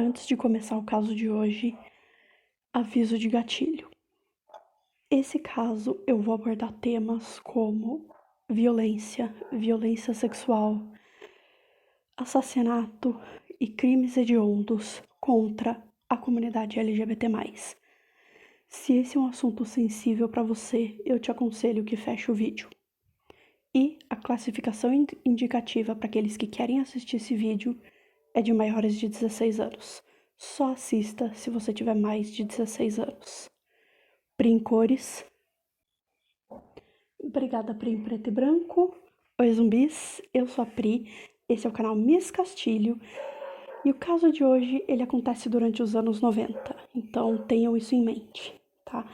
Antes de começar o caso de hoje, aviso de gatilho. Esse caso eu vou abordar temas como violência, violência sexual, assassinato e crimes hediondos contra a comunidade LGBT+. Se esse é um assunto sensível para você, eu te aconselho que feche o vídeo. E a classificação indicativa para aqueles que querem assistir esse vídeo é de maiores de 16 anos. Só assista se você tiver mais de 16 anos. Pri em cores. Obrigada, Pri em preto e branco. Oi, zumbis. Eu sou a Pri. Esse é o canal Miss Castilho. E o caso de hoje, ele acontece durante os anos 90. Então, tenham isso em mente, tá?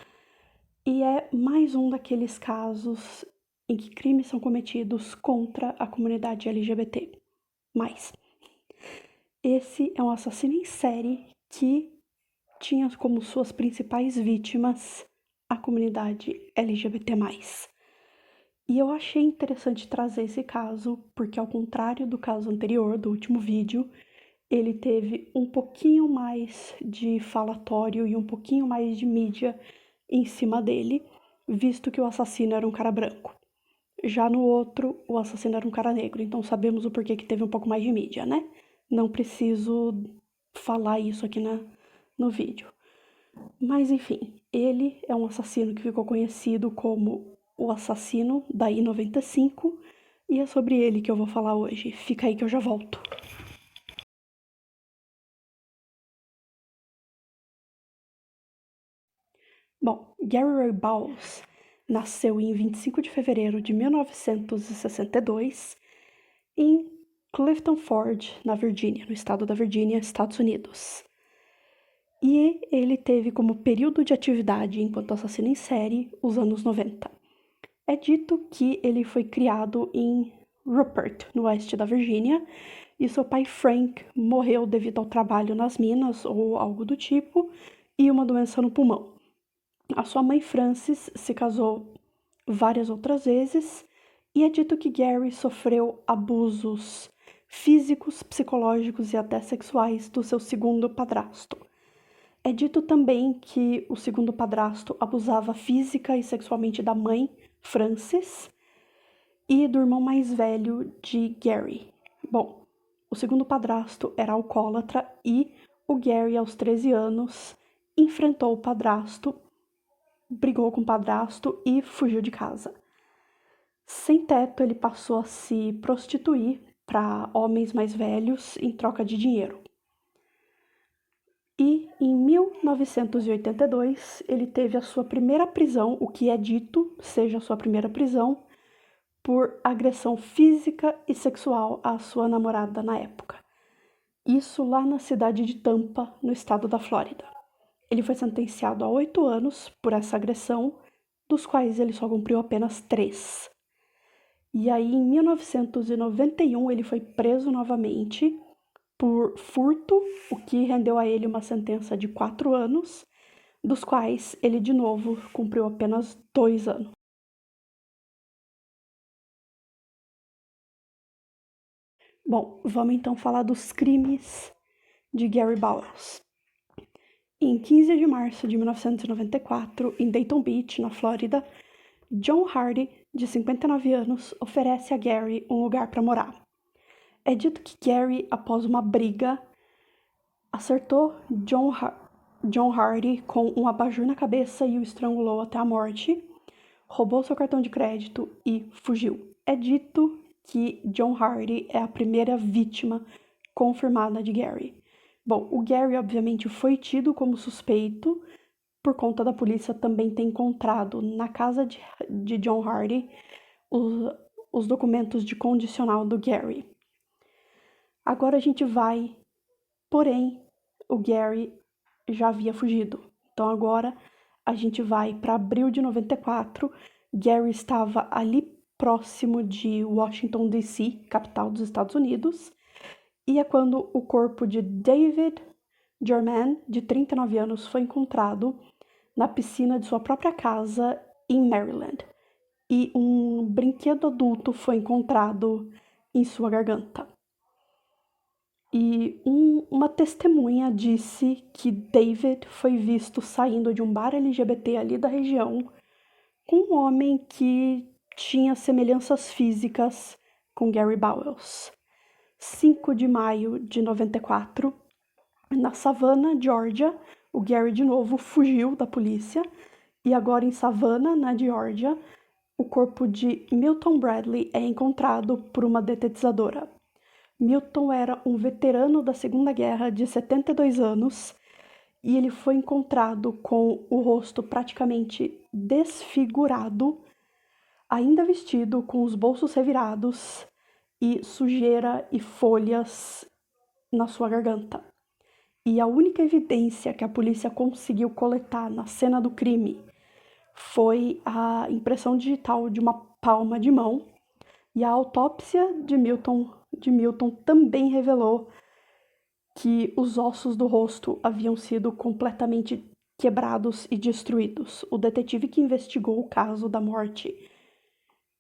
E é mais um daqueles casos em que crimes são cometidos contra a comunidade LGBT+. Esse é um assassino em série que tinha como suas principais vítimas a comunidade LGBT+. E eu achei interessante trazer esse caso, porque ao contrário do caso anterior, do último vídeo, ele teve um pouquinho mais de falatório e um pouquinho mais de mídia em cima dele, visto que o assassino era um cara branco. Já no outro, o assassino era um cara negro, então sabemos o porquê que teve um pouco mais de mídia, né? Não preciso falar isso aqui no vídeo. Mas enfim, ele é um assassino que ficou conhecido como o assassino da I-95 e é sobre ele que eu vou falar hoje. Fica aí que eu já volto. Bom, Gary Ray Bowles nasceu em 25 de fevereiro de 1962 em Clifton Forge, na Virgínia, no estado da Virgínia, Estados Unidos. E ele teve como período de atividade enquanto assassino em série os anos 90. É dito que ele foi criado em Rupert, no oeste da Virgínia, e seu pai Frank morreu devido ao trabalho nas minas ou algo do tipo e uma doença no pulmão. A sua mãe Frances se casou várias outras vezes e é dito que Gary sofreu abusos físicos, psicológicos e até sexuais do seu segundo padrasto. É dito também que o segundo padrasto abusava física e sexualmente da mãe, Frances, e do irmão mais velho de Gary. Bom, o segundo padrasto era alcoólatra e o Gary, aos 13 anos, enfrentou o padrasto, brigou com o padrasto e fugiu de casa. Sem teto, ele passou a se prostituir para homens mais velhos em troca de dinheiro. E em 1982, ele teve a sua primeira prisão, o que é dito seja a sua primeira prisão, por agressão física e sexual à sua namorada na época. Isso lá na cidade de Tampa, no estado da Flórida. Ele foi sentenciado a 8 anos por essa agressão, dos quais ele só cumpriu apenas 3. E aí, em 1991, ele foi preso novamente por furto, o que rendeu a ele uma sentença de 4 anos, dos quais ele de novo cumpriu apenas 2 anos. Bom, vamos então falar dos crimes de Gary Bowles. Em 15 de março de 1994, em Dayton Beach, na Flórida, John Hardy, de 59 anos, oferece a Gary um lugar para morar. É dito que Gary, após uma briga, acertou John Hardy com um abajur na cabeça e o estrangulou até a morte, roubou seu cartão de crédito e fugiu. É dito que John Hardy é a primeira vítima confirmada de Gary. Bom, o Gary obviamente foi tido como suspeito por conta da polícia também ter encontrado na casa de John Hardy os documentos de condicional do Gary. Agora a gente vai, porém, o Gary já havia fugido. Então agora a gente vai para abril de 94. Gary estava ali próximo de Washington, D.C., capital dos Estados Unidos, e é quando o corpo de David German, de 39 anos, foi encontrado na piscina de sua própria casa em Maryland, e um brinquedo adulto foi encontrado em sua garganta. E uma testemunha disse que David foi visto saindo de um bar LGBT ali da região com um homem que tinha semelhanças físicas com Gary Bowles. 5 de maio de 94, na Savannah, Georgia, o Gary de novo fugiu da polícia e agora em Savannah, na Georgia, o corpo de Milton Bradley é encontrado por uma detetizadora. Milton era um veterano da Segunda Guerra de 72 anos e ele foi encontrado com o rosto praticamente desfigurado, ainda vestido com os bolsos revirados e sujeira e folhas na sua garganta. E a única evidência que a polícia conseguiu coletar na cena do crime foi a impressão digital de uma palma de mão, e a autópsia de Milton também revelou que os ossos do rosto haviam sido completamente quebrados e destruídos. O detetive que investigou o caso da morte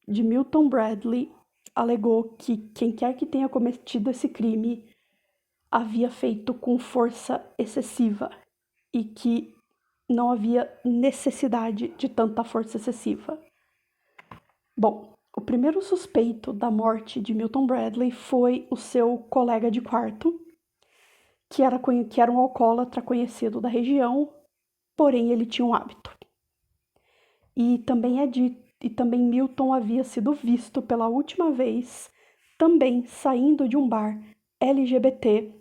de Milton Bradley alegou que quem quer que tenha cometido esse crime havia feito com força excessiva e que não havia necessidade de tanta força excessiva. Bom, o primeiro suspeito da morte de Milton Bradley foi o seu colega de quarto, que era um alcoólatra conhecido da região, porém ele tinha um hábito. E também Milton havia sido visto pela última vez também saindo de um bar LGBT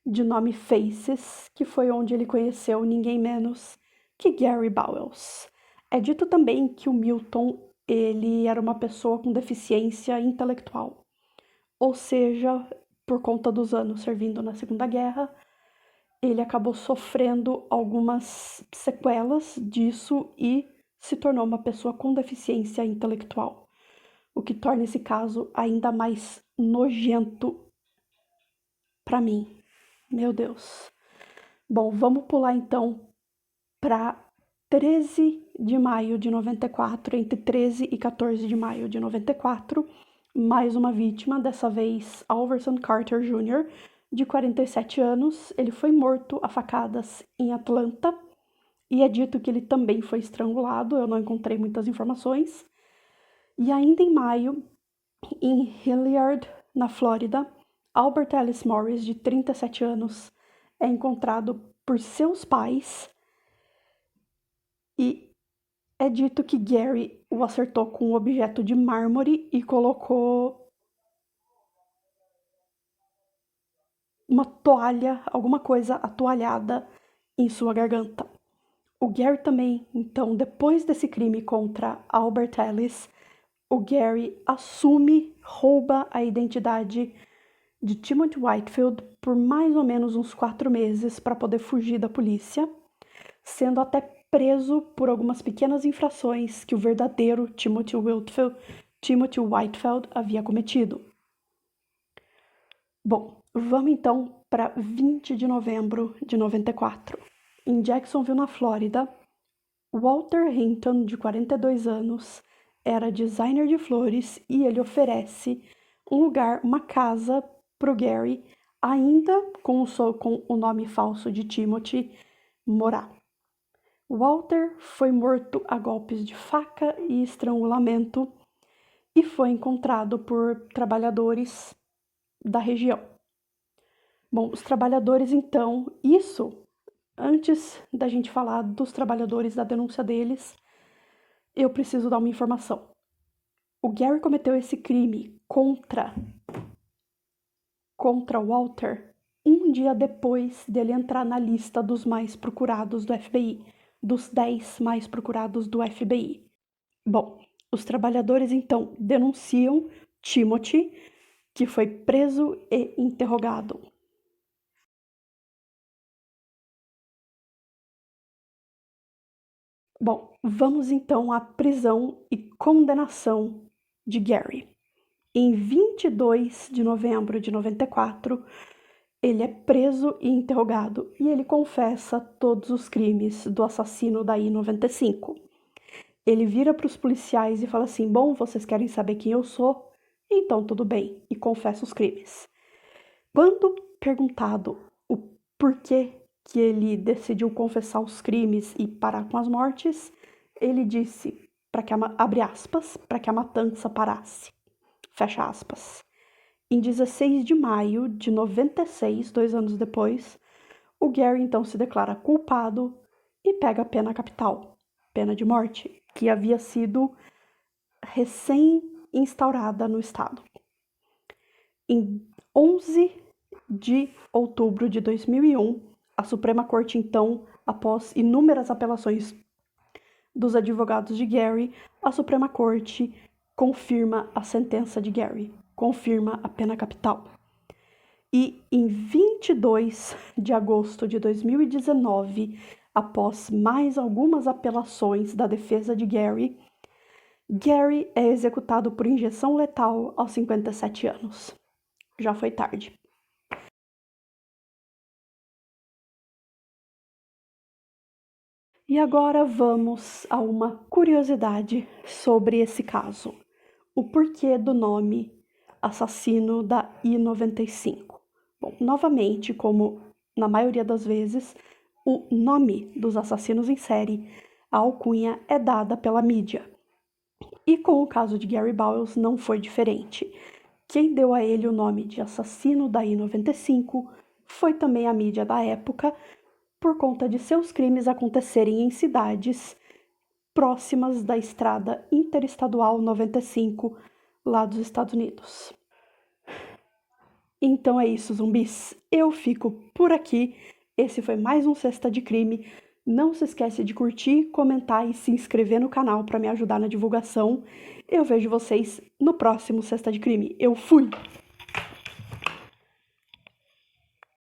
de nome Faces, que foi onde ele conheceu ninguém menos que Gary Bowles. É dito também que o Milton ele era uma pessoa com deficiência intelectual, ou seja, por conta dos anos servindo na Segunda Guerra, ele acabou sofrendo algumas sequelas disso e se tornou uma pessoa com deficiência intelectual, o que torna esse caso ainda mais nojento para mim. Meu Deus. Bom, vamos pular então para 13 de maio de 94, entre 13 e 14 de maio de 94, mais uma vítima, dessa vez Alverson Carter Jr., de 47 anos. Ele foi morto a facadas em Atlanta e é dito que ele também foi estrangulado, eu não encontrei muitas informações. E ainda em maio, em Hilliard, na Flórida, Albert Ellis Morris, de 37 anos, é encontrado por seus pais e é dito que Gary o acertou com um objeto de mármore e colocou uma toalha, alguma coisa atoalhada em sua garganta. O Gary também, então, depois desse crime contra Albert Ellis, o Gary rouba a identidade de Timothy Whitefield por mais ou menos uns 4 meses para poder fugir da polícia, sendo até preso por algumas pequenas infrações que o verdadeiro Timothy Whitefield havia cometido. Bom, vamos então para 20 de novembro de 94. Em Jacksonville, na Flórida, Walter Hinton, de 42 anos, era designer de flores e ele oferece um lugar, uma casa para o Gary, ainda com o nome falso de Timothy, morar. Walter foi morto a golpes de faca e estrangulamento e foi encontrado por trabalhadores da região. Bom, os trabalhadores então, antes da gente falar dos trabalhadores, da denúncia deles, eu preciso dar uma informação. O Gary cometeu esse crime contra Walter um dia depois dele entrar na lista dos mais procurados do FBI, dos 10 mais procurados do FBI. Bom, os trabalhadores então denunciam Timothy, que foi preso e interrogado. Bom, vamos então à prisão e condenação de Gary. Em 22 de novembro de 94, ele é preso e interrogado e ele confessa todos os crimes do assassino da I-95. Ele vira para os policiais e fala assim: bom, vocês querem saber quem eu sou? Então tudo bem, e confessa os crimes. Quando perguntado o porquê que ele decidiu confessar os crimes e parar com as mortes, ele disse, abre aspas, para que a matança parasse, fecha aspas. Em 16 de maio de 96, 2 anos depois, o Gary então se declara culpado e pega a pena capital, pena de morte, que havia sido recém-instaurada no estado. Em 11 de outubro de 2001, a Suprema Corte, então, após inúmeras apelações dos advogados de Gary, a Suprema Corte confirma a sentença de Gary, confirma a pena capital. E em 22 de agosto de 2019, após mais algumas apelações da defesa de Gary, Gary é executado por injeção letal aos 57 anos. Já foi tarde. E agora vamos a uma curiosidade sobre esse caso. O porquê do nome assassino da I-95. Bom, novamente, como na maioria das vezes, o nome dos assassinos em série, a alcunha é dada pela mídia. E com o caso de Gary Bowles não foi diferente. Quem deu a ele o nome de assassino da I-95 foi também a mídia da época, por conta de seus crimes acontecerem em cidades próximas da estrada interestadual 95, lá dos Estados Unidos. Então é isso, zumbis. Eu fico por aqui. Esse foi mais um Sexta de Crime. Não se esquece de curtir, comentar e se inscrever no canal para me ajudar na divulgação. Eu vejo vocês no próximo Sexta de Crime. Eu fui!